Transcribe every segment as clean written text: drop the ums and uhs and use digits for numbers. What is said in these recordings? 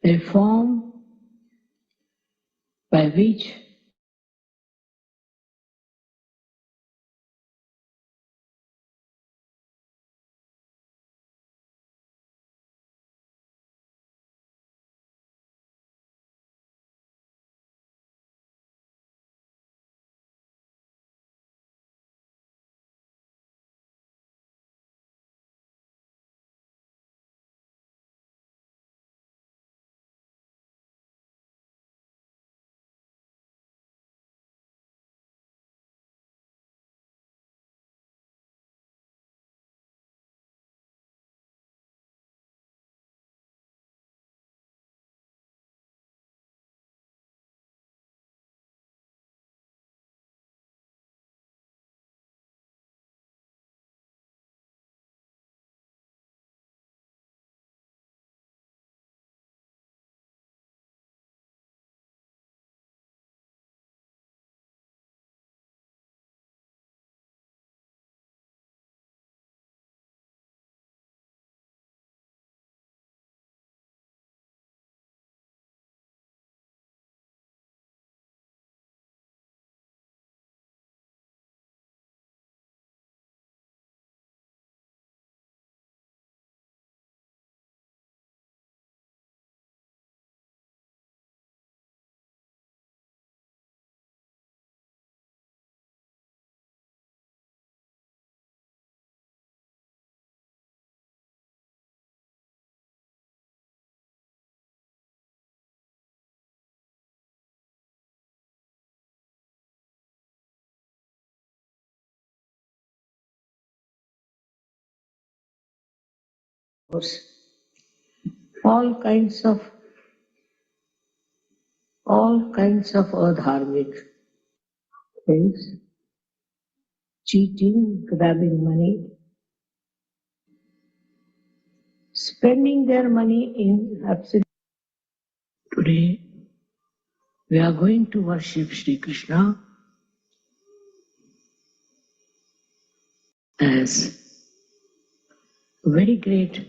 a form by which all kinds of adharmic things, cheating, grabbing money, spending their money in absolute. Today, we are going to worship Sri Krishna as a very great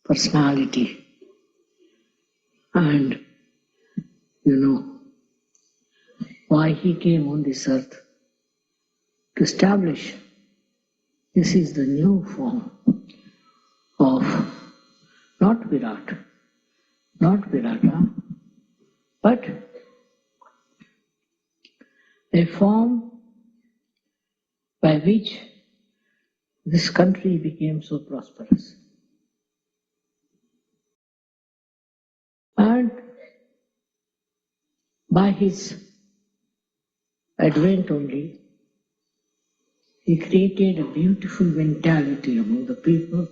personality. And you know why he came on this earth to establish this is the new form of not Virat, not Virata, but a form by which this country became so prosperous. And by his advent only, he created a beautiful mentality among the people,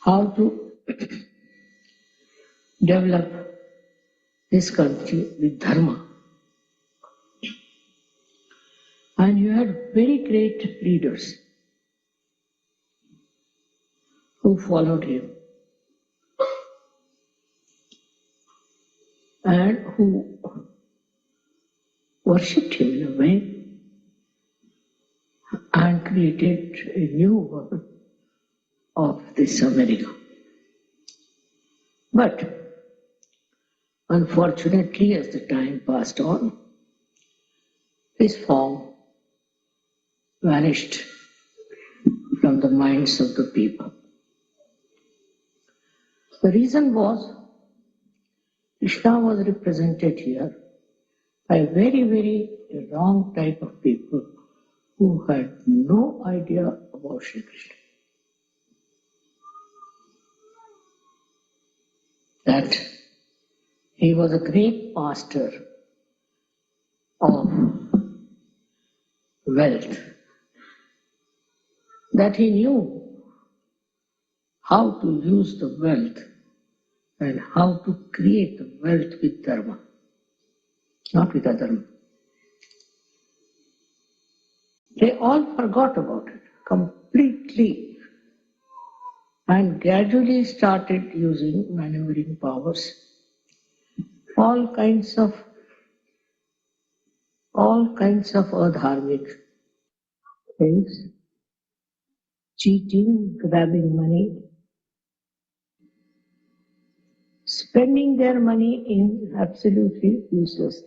how to develop this country with dharma. And you had very great leaders who followed him and who worshipped him in a way and created a new world of this America. But unfortunately, as the time passed on, this form vanished from the minds of the people. The reason was Krishna was represented here by a very, very wrong type of people who had no idea about Sri Krishna. That he was a great master of wealth, that he knew how to use the wealth and how to create the wealth with dharma, not with adharma. They all forgot about it completely and gradually started using maneuvering powers, all kinds of adharmic things, cheating, grabbing money, spending their money in absolutely useless.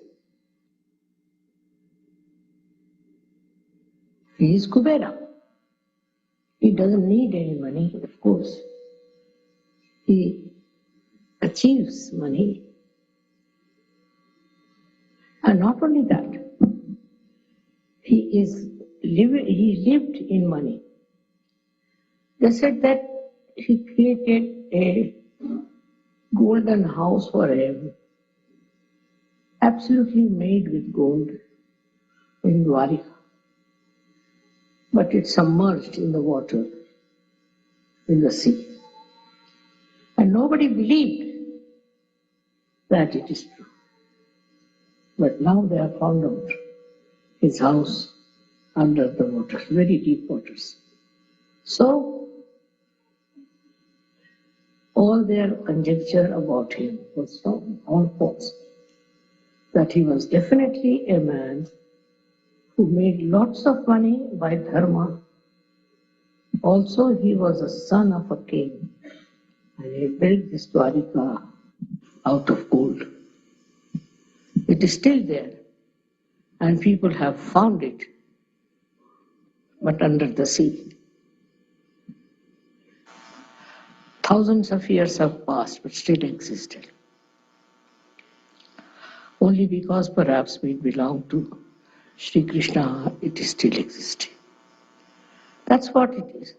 He is Kubera. He doesn't need any money, of course. He achieves money. And not only that, he lived in money. They said that he created a golden house for him, absolutely made with gold in Dwarika. But it's submerged in the water, in the sea. And nobody believed that it is true. But now they have found out his house under the waters, very deep waters. So, all their conjecture about him was all false. That he was definitely a man who made lots of money by dharma. Also, he was a son of a king, and he built this Dwarika out of gold. It is still there, and people have found it, but under the sea. Thousands of years have passed, but still existed. Only because perhaps we belong to Sri Krishna, it is still existing. That's what it is.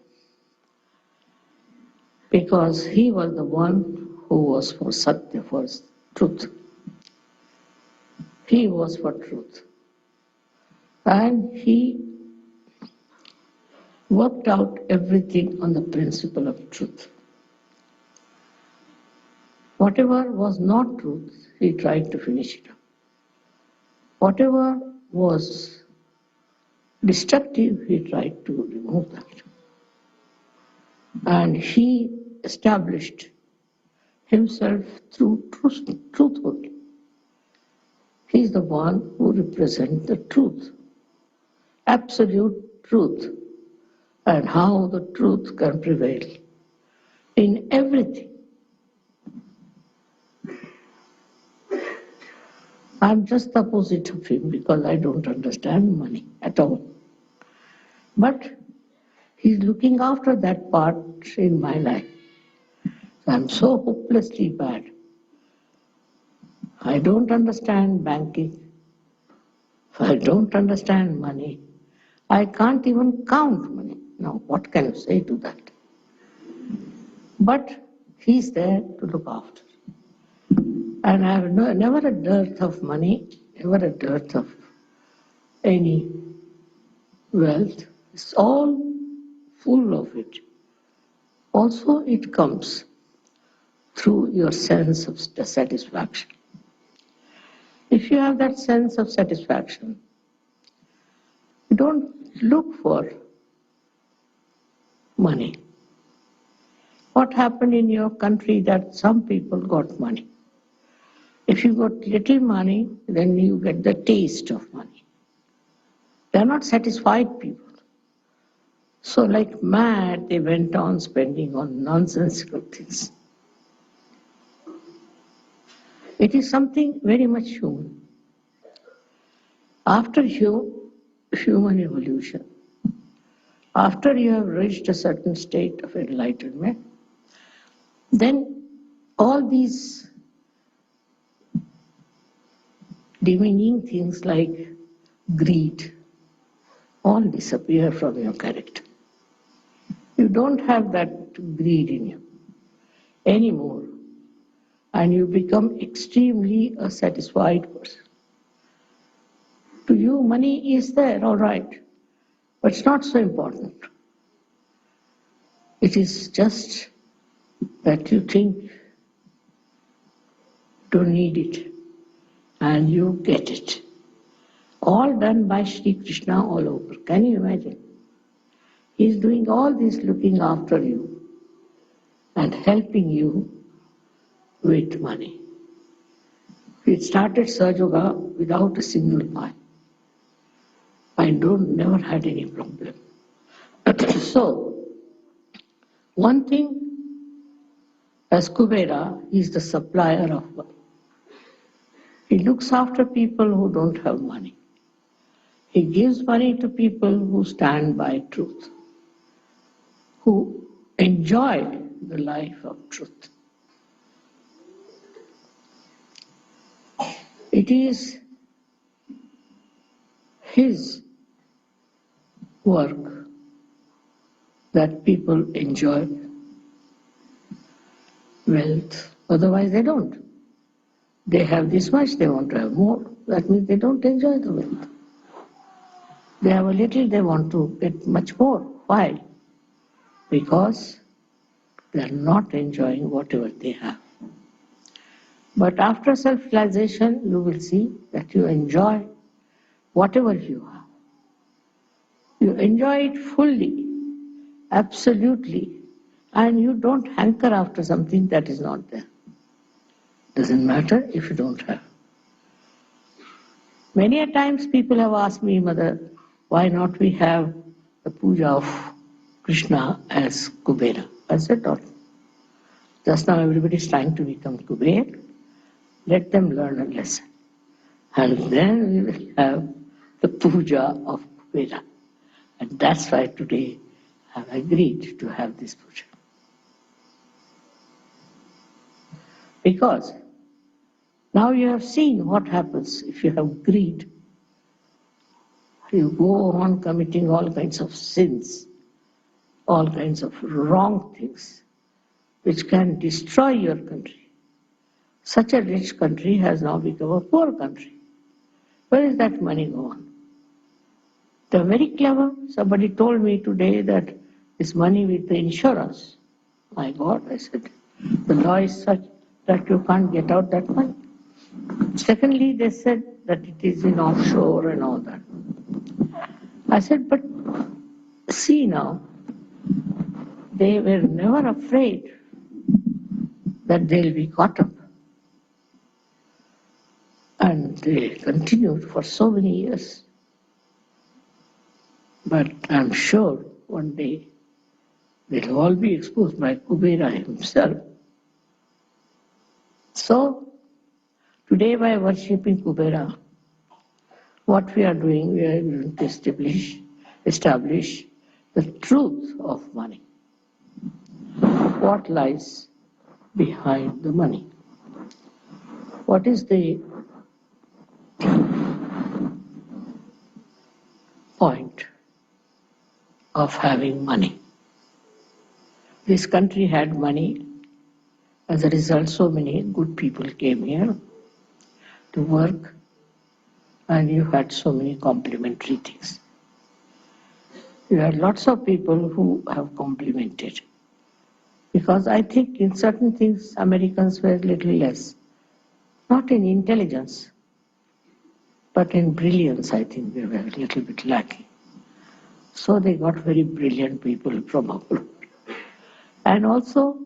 Because he was the one who was for Satya, for truth. He was for truth. And he worked out everything on the principle of truth. Whatever was not truth, he tried to finish it up. Whatever was destructive, he tried to remove that. And he established himself through truth only. He is the one who represents the truth, absolute truth, and how the truth can prevail in everything. I'm just the opposite of him because I don't understand money at all. But he's looking after that part in my life. I'm so hopelessly bad. I don't understand banking. I don't understand money. I can't even count money. Now, what can you say to that? But he's there to look after. And I have never a dearth of money, never a dearth of any wealth. It's all full of it. Also, it comes through your sense of satisfaction. If you have that sense of satisfaction, you don't look for money. What happened in your country that some people got money? If you got little money, then you get the taste of money. They are not satisfied people. So like mad, they went on spending on nonsensical things. It is something very much human. After human evolution, after you have reached a certain state of enlightenment, then all these demeaning things like greed all disappear from your character. You don't have that greed in you anymore, and you become extremely a satisfied person. To you, money is there, all right, but it's not so important. It is just that you think you don't need it, and you get it. All done by Sri Krishna all over. Can you imagine? He is doing all this, looking after you and helping you with money. We started Sahaja without a single pie. I never had any problem. So, one thing As Kubera, he is the supplier of money. He looks after people who don't have money. He gives money to people who stand by truth, who enjoy the life of truth. It is his work that people enjoy wealth, otherwise they don't. They have this much, they want to have more. That means they don't enjoy the wealth. They have a little, they want to get much more. Why? Because they are not enjoying whatever they have. But after self-realization, you will see that you enjoy whatever you have. You enjoy it fully, absolutely, and you don't hanker after something that is not there. Doesn't matter if you don't have. Many a times people have asked me, Mother, why not we have the puja of Krishna as Kubera? I said, no. Just now everybody is trying to become Kuber. Let them learn a lesson. And then we will have the puja of Kubera. And that's why today I have agreed to have this puja. Because now you have seen what happens if you have greed. You go on committing all kinds of sins, all kinds of wrong things, which can destroy your country. Such a rich country has now become a poor country. Where is that money gone? They're very clever. Somebody told me today that this money with the insurance. My God, I said, the law is such that you can't get out that money. Secondly, they said that it is in offshore and all that. I said, but see now, they were never afraid that they'll be caught up. And they continued for so many years. But I'm sure one day they'll all be exposed by Kubera himself. So, today by worshipping Kubera, what we are doing, we are going to establish the truth of money. What lies behind the money? What is the point of having money? This country had money. As a result, so many good people came here to work, and you had so many complimentary things. You had lots of people who have complimented. Because I think in certain things Americans were a little less. Not in intelligence, but in brilliance, I think they were a little bit lacking. So they got very brilliant people from abroad. And also,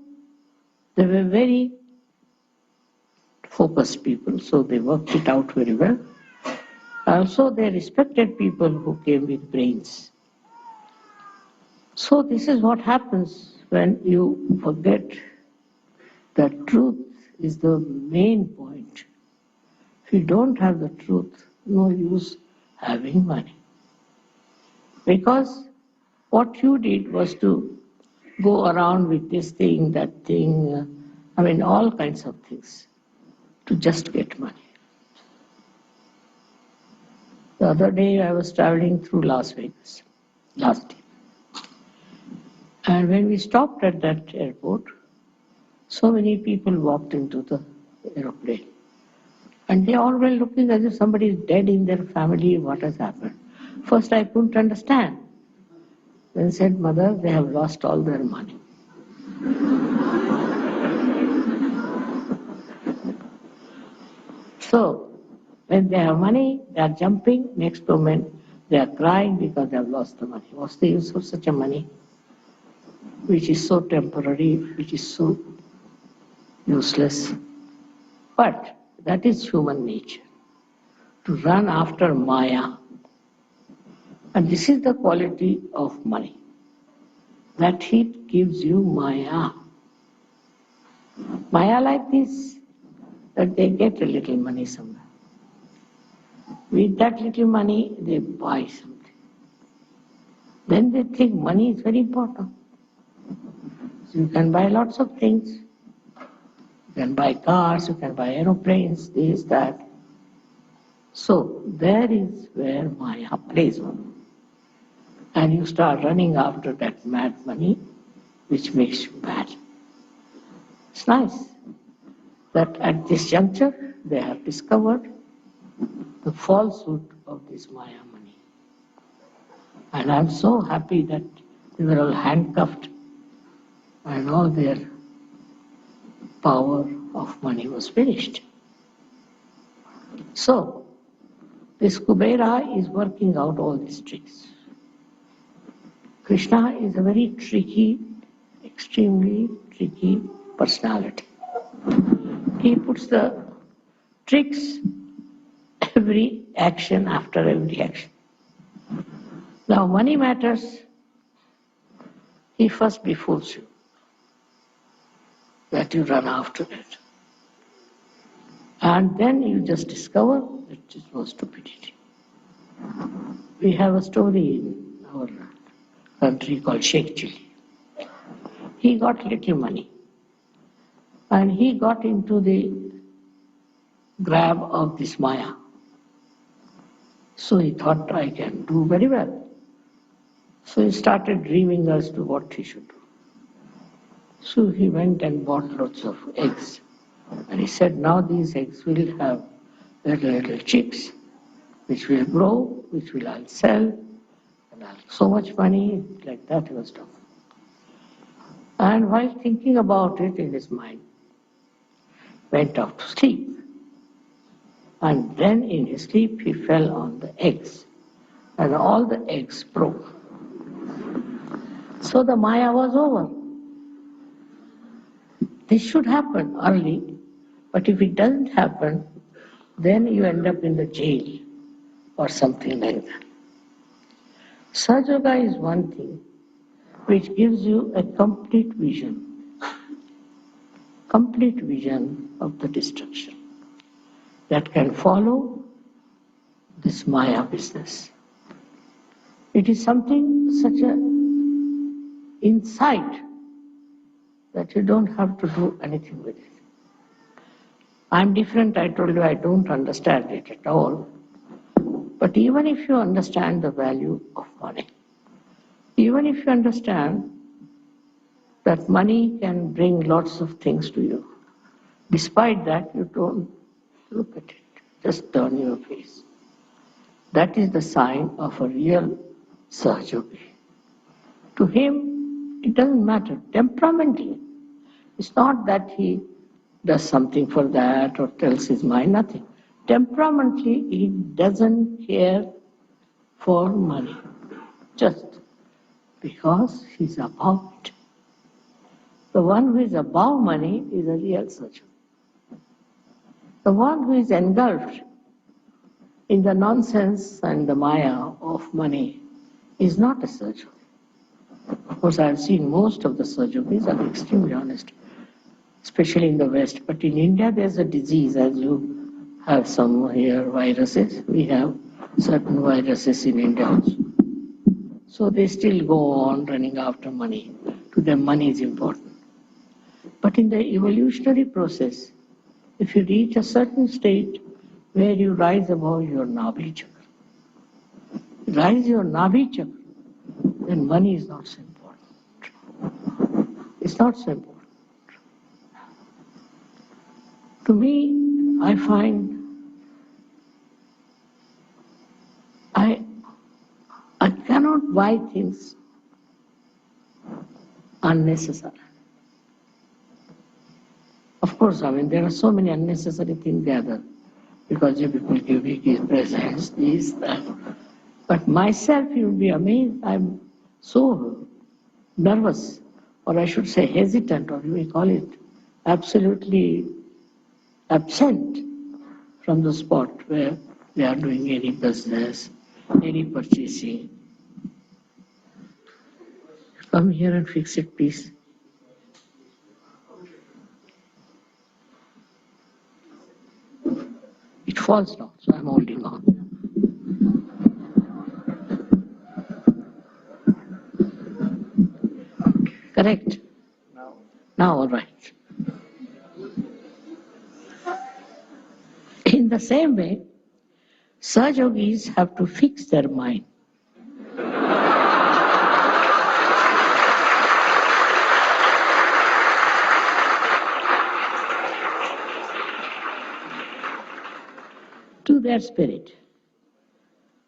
they were very focused people, so they worked it out very well. Also, they respected people who came with brains. So this is what happens when you forget that truth is the main point. If you don't have the truth, no use having money. Because what you did was to go around with this thing, that thing, all kinds of things, to just get money. The other day I was traveling through Las Vegas, last year. And when we stopped at that airport, so many people walked into the aeroplane. And they all were looking as if somebody is dead in their family, what has happened. First I couldn't understand. Then said, Mother, they have lost all their money. So, when they have money, they are jumping. Next moment, they are crying because they have lost the money. What's the use of such a money, which is so temporary, which is so useless? But that is human nature, to run after Maya. And this is the quality of money, that it gives you Maya. Maya like this, that they get a little money somewhere. With that little money, they buy something. Then they think money is very important. So you can buy lots of things. You can buy cars, you can buy aeroplanes, this, that. So there is where Maya plays on. And you start running after that mad money, which makes you bad. It's nice that at this juncture they have discovered the falsehood of this Maya money. And I'm so happy that they were all handcuffed and all their power of money was finished. So, this Kubera is working out all these tricks. Krishna is a very tricky, extremely tricky personality. He puts the tricks every action after every action. Now, money matters, he first befools you, that you run after it. And then you just discover that it was stupidity. We have a story in our country called Sheikh Chili. He got little money and he got into the grab of this Maya. So he thought, I can do very well. So he started dreaming as to what he should do. So he went and bought lots of eggs. And he said, now these eggs will have little chicks, which will grow, which will I'll sell, and I'll have so much money, like that he was talking. And while thinking about it in his mind, went off to sleep. And then in his sleep he fell on the eggs, and all the eggs broke. So the Maya was over. This should happen early, but if it doesn't happen, then you end up in the jail or something like that. Sahaja Yoga is one thing which gives you a complete vision of the destruction that can follow this Maya business. It is something, such an insight that you don't have to do anything with it. I'm different, I told you, I don't understand it at all. But even if you understand the value of money, even if you understand that money can bring lots of things to you, despite that you don't look at it, just turn your face. That is the sign of a real Sahaja Yogi. To him, it doesn't matter. Temperamentally, it's not that he does something for that or tells his mind, nothing. Temperamentally, he doesn't care for money, just because he's above it. The one who is above money is a real Sahaja. The one who is engulfed in the nonsense and the Maya of money is not a Sahaja. Of course, I have seen most of the Sahaja Yogis are extremely honest, especially in the West. But in India, there's a disease, as you have some here viruses. We have certain viruses in India also. So they still go on running after money. To them, money is important. But in the evolutionary process, if you reach a certain state where you rise above your Nabhi chakra, rise your Nabhi chakra, then money is not so important. It's not so important. To me, I find I cannot buy things unnecessary. Of course, there are so many unnecessary things gathered because you people give me presents, this, that. But myself, you will be amazed, I'm so nervous, or I should say hesitant, or you may call it absolutely absent from the spot where they are doing any business, any purchasing. Come here and fix it, please. falls down, so I'm holding on. Correct? Now, all right. In the same way, Sahaja yogis have to fix their mind. To their spirit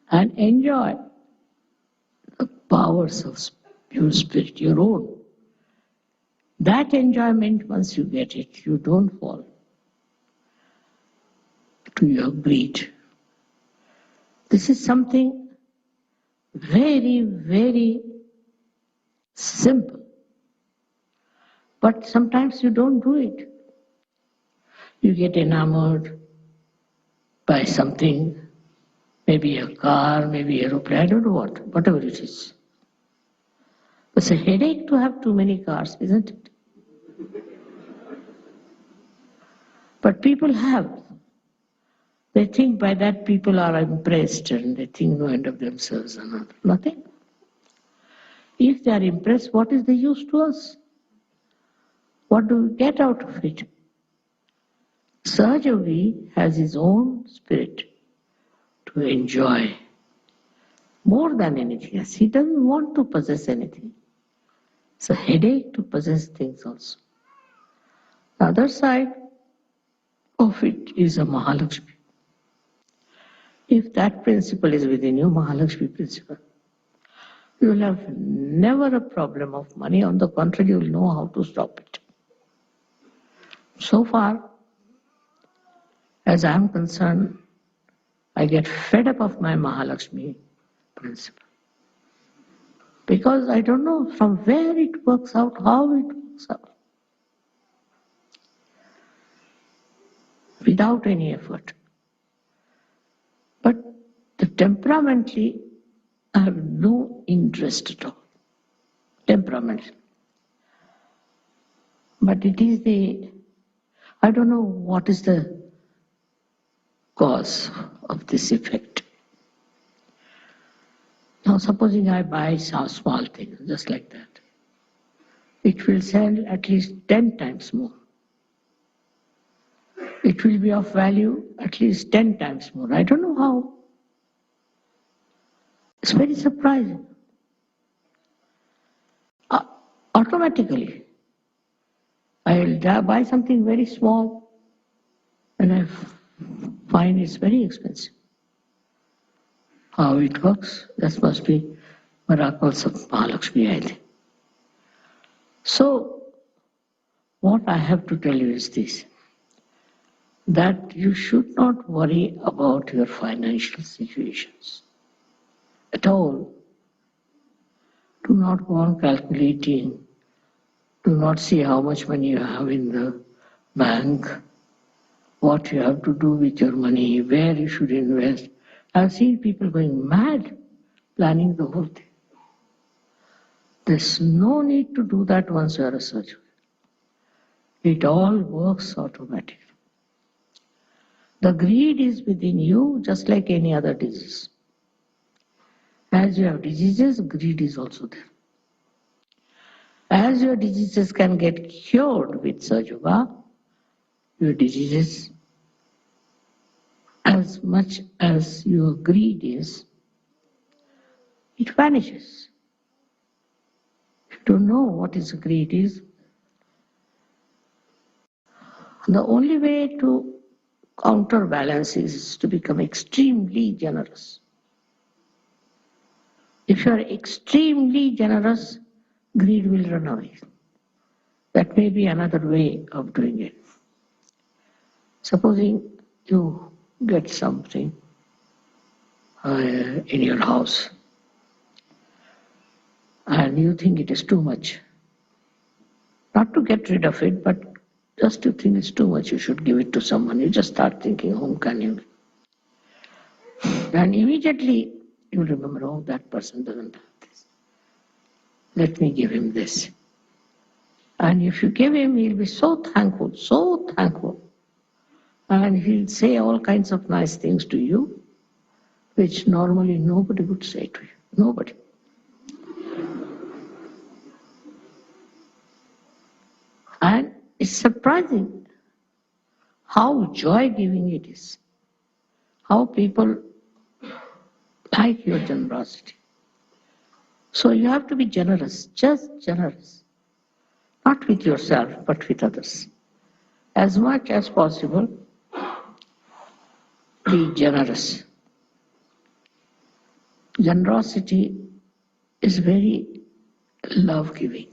and enjoy the powers of your spirit, your own. That enjoyment, once you get it, you don't fall to your greed. This is something very, very simple. But sometimes you don't do it. You get enamored by something, maybe a car, maybe an aeroplane, I don't know what, whatever it is. It's a headache to have too many cars, isn't it? But people have. They think by that people are impressed and they think no end of themselves and nothing. If they are impressed, what is the use to us? What do we get out of it? Sahaja yogi has his own spirit to enjoy more than anything else. He doesn't want to possess anything. It's a headache to possess things also. The other side of it is a Mahalakshmi. If that principle is within you, Mahalakshmi principle, you will have never a problem of money. On the contrary, you will know how to stop it. So far, as I am concerned, I get fed up of my Mahalakshmi principle. Because I don't know from where it works out, how it works out. Without any effort. But temperamentally, I have no interest at all. Temperament. But it is I don't know what is the cause of this effect. Now supposing I buy some small thing, just like that. It will sell at least 10 times more. It will be of value at least 10 times more. I don't know how. It's very surprising. Automatically, I will buy something very small and I find it's very expensive. How it works, that must be miracles of Mahalakshmi, I think. So, what I have to tell you is this, that you should not worry about your financial situations at all. Do not go on calculating. Do not see how much money you have in the bank, what you have to do with your money, where you should invest. I've seen people going mad planning the whole thing. There's no need to do that once you are a surgeon. It all works automatically. The greed is within you just like any other disease. As you have diseases, greed is also there. As your diseases can get cured with Sahaja Yoga, your diseases, as much as your greed is, it vanishes. If you don't know what is greed is, the only way to counterbalance is to become extremely generous. If you are extremely generous, greed will run away. That may be another way of doing it. Supposing you get something in your house and you think it is too much. Not to get rid of it, but just to think it's too much, you should give it to someone. You just start thinking, whom can you? And immediately you remember, oh, that person doesn't have this. Let me give him this. And if you give him, he'll be so thankful, And he'll say all kinds of nice things to you, which normally nobody would say to you. Nobody. And it's surprising how joy-giving it is, how people like your generosity. So you have to be generous, just generous, not with yourself, but with others. As much as possible, be generous. Generosity is very love-giving,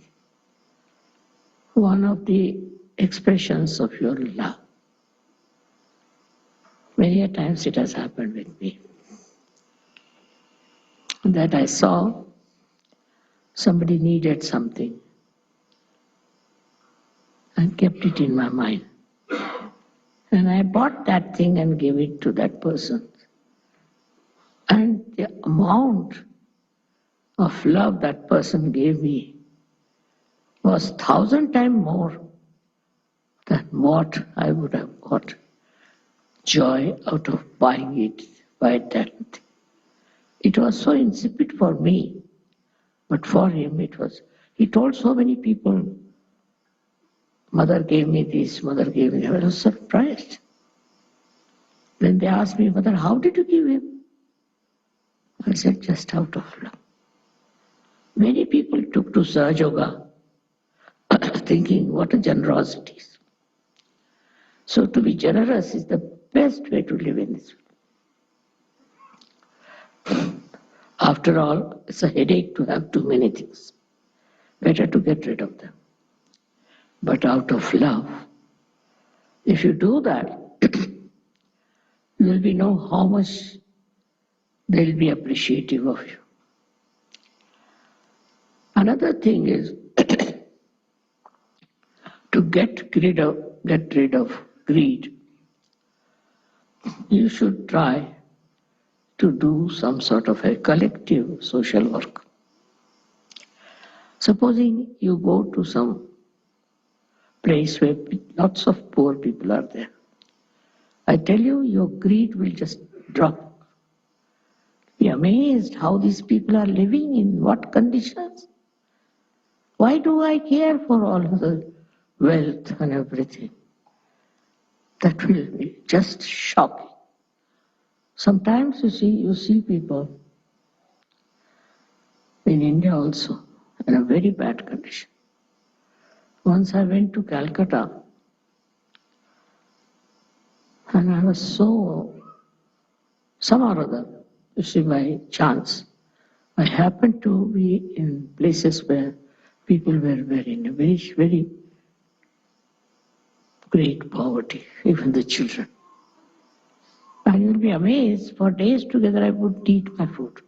one of the expressions of your love. Many a times it has happened with me that I saw somebody needed something and kept it in my mind. And I bought that thing and gave it to that person. And the amount of love that person gave me was 1,000 times more than what I would have got joy out of buying it, by that thing. It was so insipid for me, but for him it was. He told so many people, mother gave me this, mother gave me that. I was surprised. Then they asked me, mother, how did you give him? I said, just out of love. Many people took to Sahaja thinking, what a generosity. So to be generous is the best way to live in this world. After all, it's a headache to have too many things. Better to get rid of them. But out of love, if you do that, you will be know how much they'll be appreciative of you. Another thing is to get rid of greed. You should try to do some sort of a collective social work. Supposing you go to some place where lots of poor people are there. I tell you, your greed will just drop. Be amazed how these people are living, in what conditions. Why do I care for all the wealth and everything? That will be just shocking. Sometimes you see people in India also in a very bad condition. Once I went to Calcutta and I was so, somehow or other, you see, by chance, I happened to be in places where people were in a very, very great poverty, even the children. And you'll be amazed, for days together I wouldn't eat my food.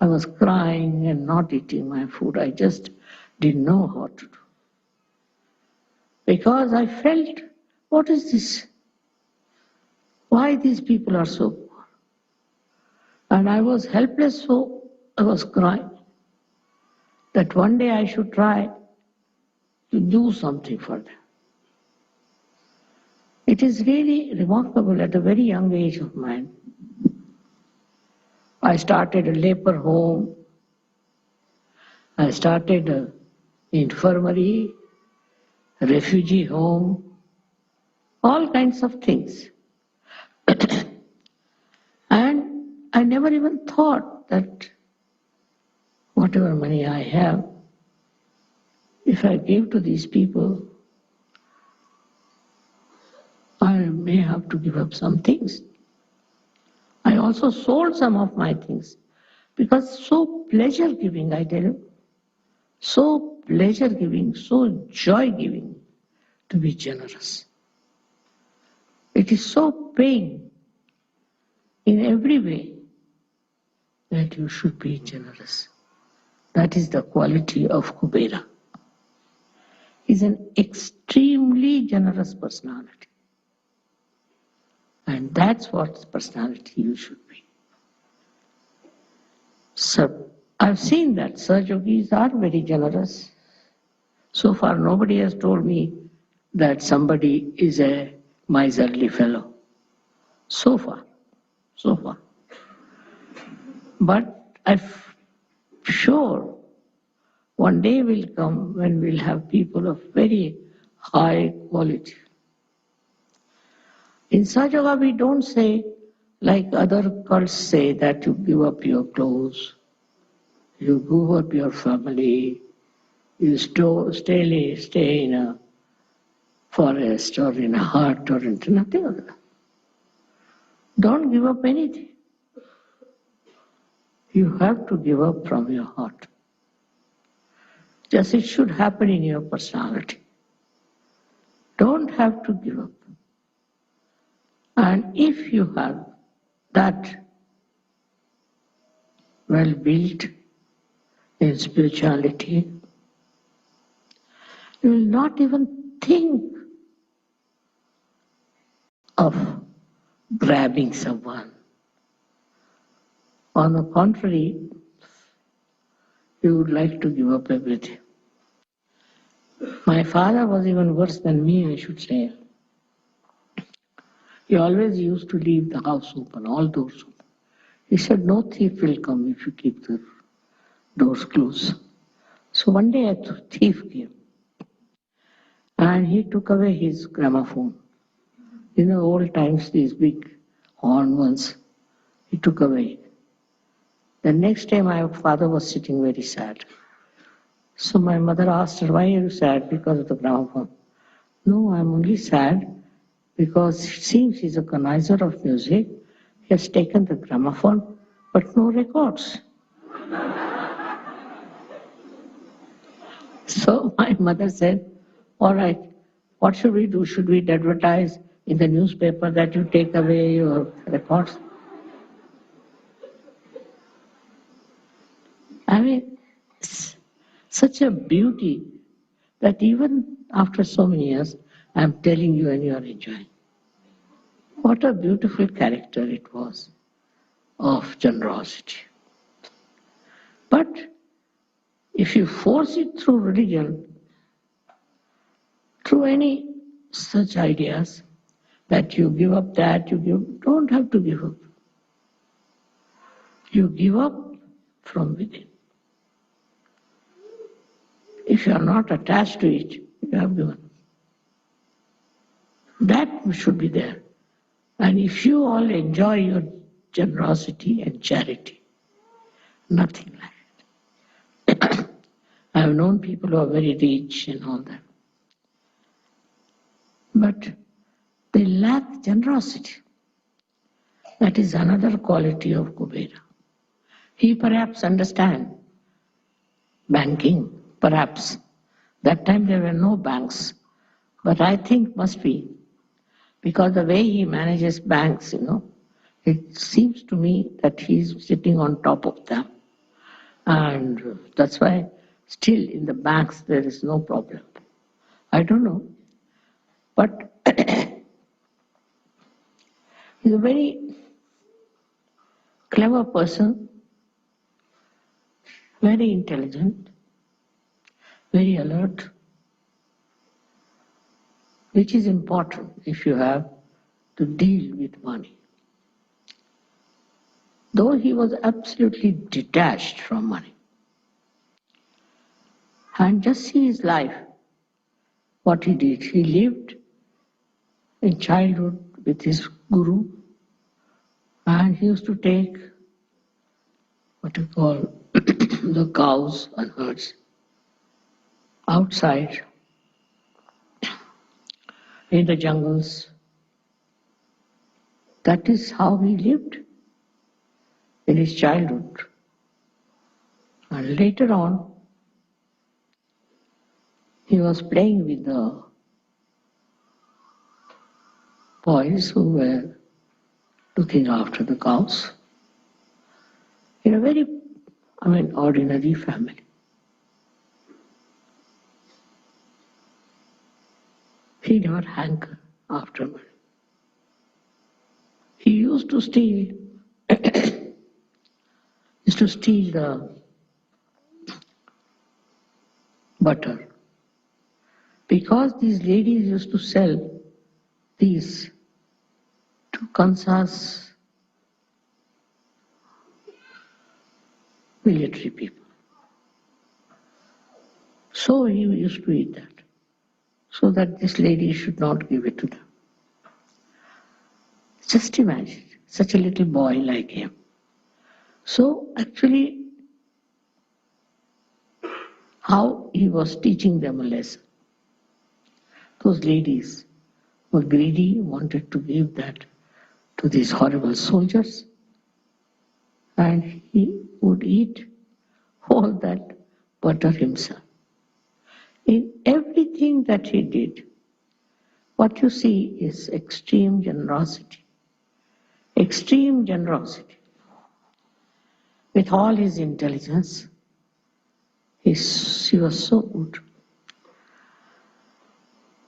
I was crying and not eating my food. I just didn't know what to do. Because I felt, what is this? Why these people are so poor? And I was helpless, so I was crying. That one day I should try to do something for them. It is really remarkable at a very young age of mine. I started a leper home. I started an infirmary, a refugee home, all kinds of things. And I never even thought that whatever money I have, if I give to these people, I may have to give up some things. I also sold some of my things because so pleasure giving, I tell you, so pleasure giving, so joy giving to be generous. It is so paying in every way that you should be generous. That is the quality of Kubera. He's an extremely generous personality. And that's what personality you should be. So I've seen that Sahajogis are very generous. So far nobody has told me that somebody is a miserly fellow. So far, so far. But I'm sure one day will come when we'll have people of very high quality. In Sahaja, we don't say, like other cults say, that you give up your clothes, you give up your family, you stay in a forest or in a hut or into nothing of that. Don't give up anything. You have to give up from your heart. Just it should happen in your personality. Don't have to give up. And if you have that well built in spirituality, you will not even think of grabbing someone. On the contrary, you would like to give up everything. My father was even worse than me, I should say. He always used to leave the house open, all doors open. He said, no thief will come if you keep the doors closed. So one day a thief came and he took away his gramophone. In the old times, these big horn ones, he took away. The next day my father was sitting very sad. So my mother asked her, why are you sad? Because of the gramophone. No, I'm only sad because it seems he's a connoisseur of music. He has taken the gramophone, but no records. So my mother said, all right, what should we do? Should we advertise in the newspaper that you take away your records? I mean, it's such a beauty that even after so many years, I'm telling you and you are enjoying. What a beautiful character it was of generosity. But if you force it through religion, through any such ideas, that you give up that, don't have to give up. You give up from within. If you are not attached to it, you have given. That should be there. And if you all enjoy your generosity and charity, nothing like it. I have known people who are very rich and all that. But they lack generosity. That is another quality of Kubera. He perhaps understands banking, perhaps. That time there were no banks. But I think must be, because the way he manages banks, it seems to me that he's sitting on top of them. And that's why still in the banks there is no problem. I don't know. But he's a very clever person, very intelligent, very alert, which is important if you have to deal with money. Though he was absolutely detached from money. And just see his life, what he did. He lived in childhood with his guru, and he used to take what you call the cows and herds outside in the jungles. That is how he lived in his childhood. And later on, he was playing with the boys who were looking after the cows in a very, ordinary family. He never hankered after money. He used to steal the butter because these ladies used to sell these two Kansas military people. So he used to eat that, so that this lady should not give it to them. Just imagine, such a little boy like him. So actually, how he was teaching them a lesson. Those ladies were greedy, wanted to give that to these horrible soldiers, and he would eat all that butter himself. In everything that he did, what you see is extreme generosity. Extreme generosity. With all his intelligence, he was so good.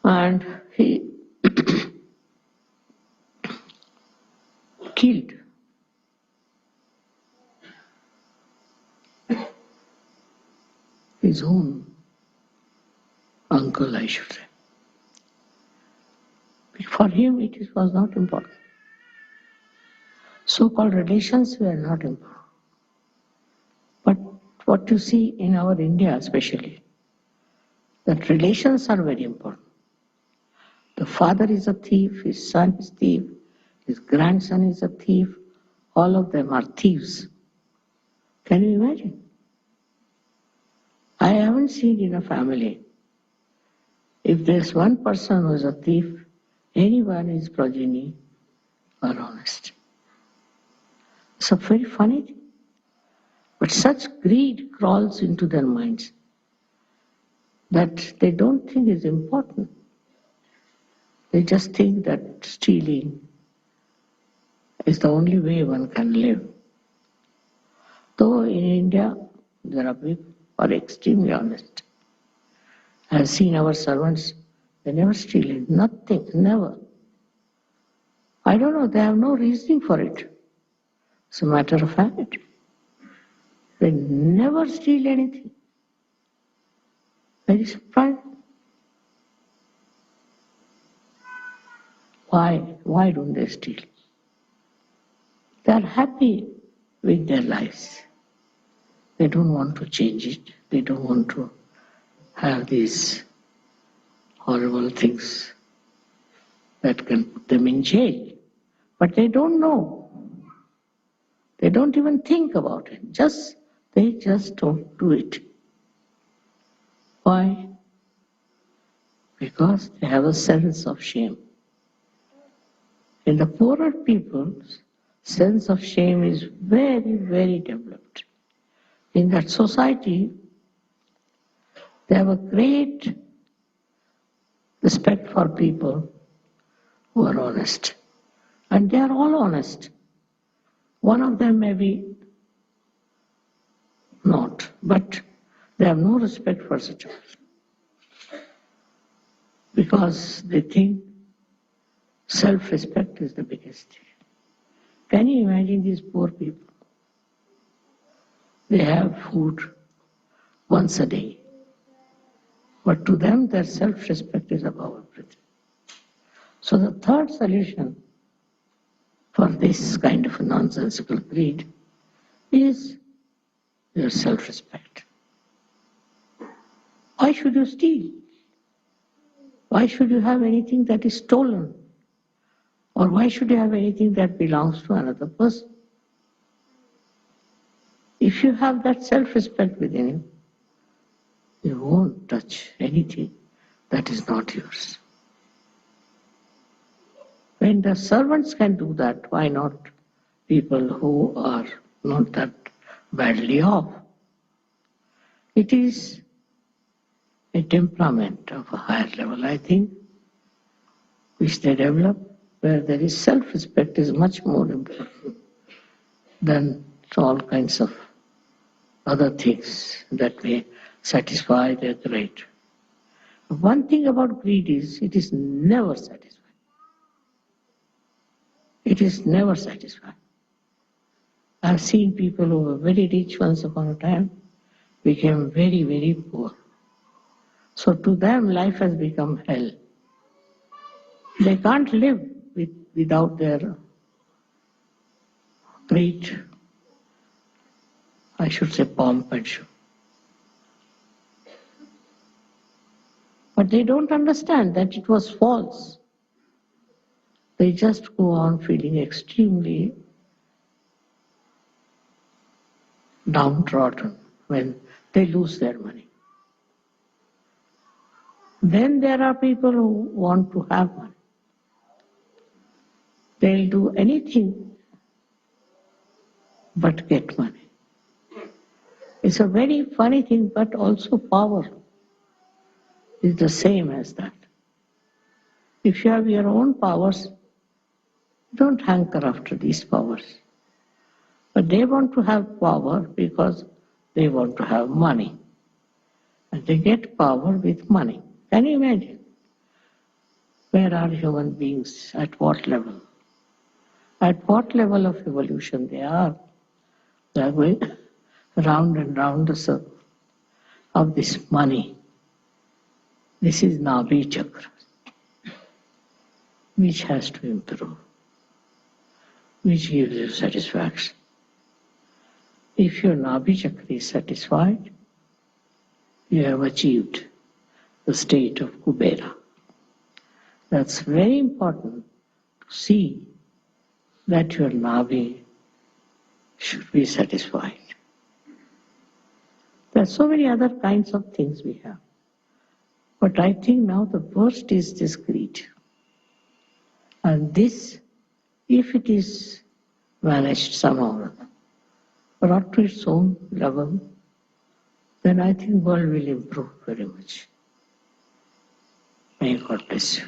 And he killed his own uncle, I should say. For him, it was not important. So-called relations were not important. But what you see in our India especially, that relations are very important. The father is a thief, his son is a thief, his grandson is a thief, all of them are thieves. Can you imagine? I haven't seen in a family, if there's one person who is a thief, anyone is progeny are honest. It's a very funny thing. But such greed crawls into their minds that they don't think is important. They just think that stealing is the only way one can live. Though in India, there are people who are extremely honest. I have seen our servants, they never steal nothing, never. I don't know, they have no reasoning for it. It's a matter of fact. They never steal anything. Very surprising. Why don't they steal? They are happy with their lives. They don't want to change it. They don't want to have these horrible things that can put them in jail. But they don't know. They don't even think about it. They just don't do it. Why? Because they have a sense of shame. In the poorer people's sense of shame is very, very developed. In that society, they have a great respect for people who are honest. And they are all honest. One of them may be not, but they have no respect for such a person. Because they think self-respect is the biggest thing. Can you imagine these poor people? They have food once a day. But to them, their self-respect is above everything. So the third solution for this kind of a nonsensical greed is your self-respect. Why should you steal? Why should you have anything that is stolen? Or why should you have anything that belongs to another person? If you have that self-respect within you, you won't touch anything that is not yours. When the servants can do that, why not people who are not that badly off? It is a temperament of a higher level, I think, which they develop, where there is self-respect is much more important than all kinds of other things that may satisfy their greed. One thing about greed is it is never satisfied. It is never satisfied. I've seen people who were very rich once upon a time became very, very poor. So to them life has become hell. They can't live without their great, I should say, pomp and show. But they don't understand that it was false. They just go on feeling extremely downtrodden when they lose their money. Then there are people who want to have money. They'll do anything but get money. It's a very funny thing, but also power is the same as that. If you have your own powers, don't hanker after these powers. But they want to have power because they want to have money. And they get power with money. Can you imagine? Where are human beings? At what level? At what level of evolution they are? They are going round and round the circle of this money. This is Nabhi Chakra, which has to improve, which gives you satisfaction. If your Nabhi Chakra is satisfied, you have achieved the state of Kubera. That's very important to see that your Nabhi should be satisfied. There are so many other kinds of things we have. But I think now the worst is this greed. And this, if it is managed somehow, brought to its own level, then I think world will improve very much. May God bless you.